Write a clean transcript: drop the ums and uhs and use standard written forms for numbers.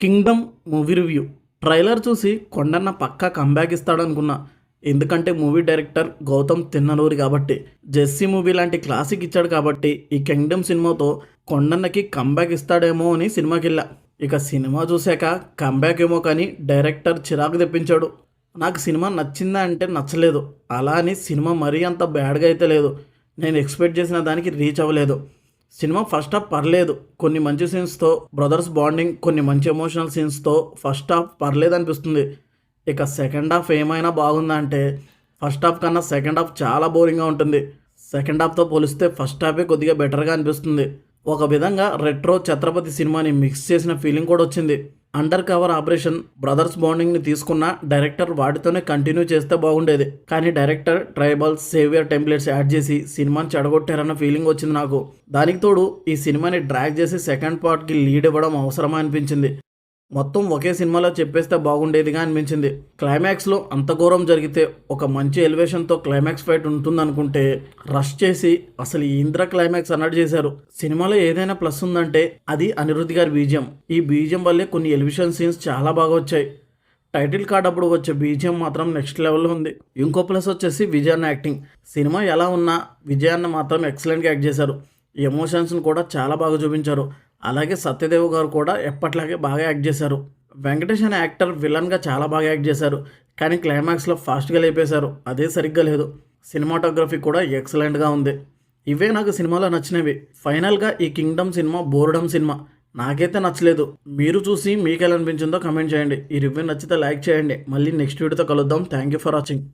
Kingdom movie review. Trailer చూసి కొండన్న పక్కా comeback ఇస్తాడనుకున్నా. ఎందుకంటే movie director Gautam Tinnanuri కాబట్టి. జెస్సీ మూవీ లాంటి క్లాసిక్ ఇచ్చాడు కాబట్టి ఈ కింగ్డమ్ సినిమాతో కొండన్నకి కంబ్యాక్ ఇస్తాడేమో అని సినిమాకి వెళ్ళా. ఇక సినిమా చూశాక కంబ్యాక్ ఏమో కానీ డైరెక్టర్ చిరాకు తెప్పించాడు. నాకు సినిమా నచ్చిందా అంటే నచ్చలేదు. అలా అని సినిమా మరీ అంత బ్యాడ్గా అయితే లేదు. నేను ఎక్స్పెక్ట్ చేసిన దానికి రీచ్ అవ్వలేదు. సినిమా ఫస్ట్ హాఫ్ పర్లేదు, కొన్ని మంచి సీన్స్తో బ్రదర్స్ బాండింగ్, కొన్ని మంచి ఎమోషనల్ సీన్స్తో ఫస్ట్ హాఫ్ పర్లేదు అనిపిస్తుంది. ఇక సెకండ్ హాఫ్ ఏమైనా బాగుందా అంటే ఫస్ట్ హాఫ్ కన్నా సెకండ్ హాఫ్ చాలా బోరింగ్గా ఉంటుంది. సెకండ్ హాఫ్తో పోలిస్తే ఫస్ట్ హాఫే కొద్దిగా బెటర్గా అనిపిస్తుంది. ఒక విధంగా రెట్రో ఛత్రపతి సినిమాని మిక్స్ చేసిన ఫీలింగ్ కూడా వచ్చింది. అండర్ కవర్ ఆపరేషన్, బ్రదర్స్ బాండింగ్ని తీసుకున్న డైరెక్టర్ వాటితోనే కంటిన్యూ చేస్తే బాగుండేది. కానీ director tribal saviour templates add చేసి సినిమాని చెడగొట్టారన్న ఫీలింగ్ వచ్చింది నాకు. దానికి తోడు ఈ సినిమాని డ్రాగ్ చేసి సెకండ్ పార్ట్కి లీడ్ ఇవ్వడం అవసరమా అనిపించింది. మొత్తం ఒకే సినిమాలో చెప్పేస్తే బాగుండేదిగా అనిపించింది. క్లైమాక్స్లో అంత ఘోరం జరిగితే ఒక మంచి ఎలివేషన్తో క్లైమాక్స్ ఫైట్ ఉంటుందనుకుంటే రష్ చేసి అసలు ఈ ఇంద్ర క్లైమాక్స్ అన్నట్టు చేశారు. సినిమాలో ఏదైనా ప్లస్ ఉందంటే అది అనిరుద్ధ్ గారి బీజిఎం. ఈ బీజిఎం వల్లే కొన్ని ఎలివేషన్ సీన్స్ చాలా బాగా వచ్చాయి. టైటిల్ కార్డ్ అప్పుడు వచ్చే బీజిఎం మాత్రం నెక్స్ట్ లెవెల్లో ఉంది. ఇంకో ప్లస్ వచ్చేసి విజయన్న యాక్టింగ్. సినిమా ఎలా ఉన్నా విజయన్న మాత్రం ఎక్సలెంట్గా యాక్ట్ చేశారు. ఎమోషన్స్ని కూడా చాలా బాగా చూపించారు. అలాగే సత్యదేవ్ గారు కూడా ఎప్పట్లాగే బాగా యాక్ట్ చేశారు. వెంకటేష్ అనే యాక్టర్ విలన్గా చాలా బాగా యాక్ట్ చేశారు. కానీ క్లైమాక్స్లో ఫాస్ట్గా లేపేశారు, అదే సరిగ్గా లేదు. సినిమాటోగ్రఫీ కూడా ఎక్సలెంట్గా ఉంది. ఇవే నాకు సినిమాలో నచ్చినవి. ఫైనల్గా ఈ కింగ్డమ్ సినిమా బోర్డమ్ సినిమా నాకైతే నచ్చలేదు. మీరు చూసి మీకు ఎలా అనిపించిందో కమెంట్ చేయండి. ఈ రివ్యూ నచ్చితే లైక్ చేయండి. మళ్ళీ నెక్స్ట్ వీడియోతో కలుద్దాం. Thank you for watching.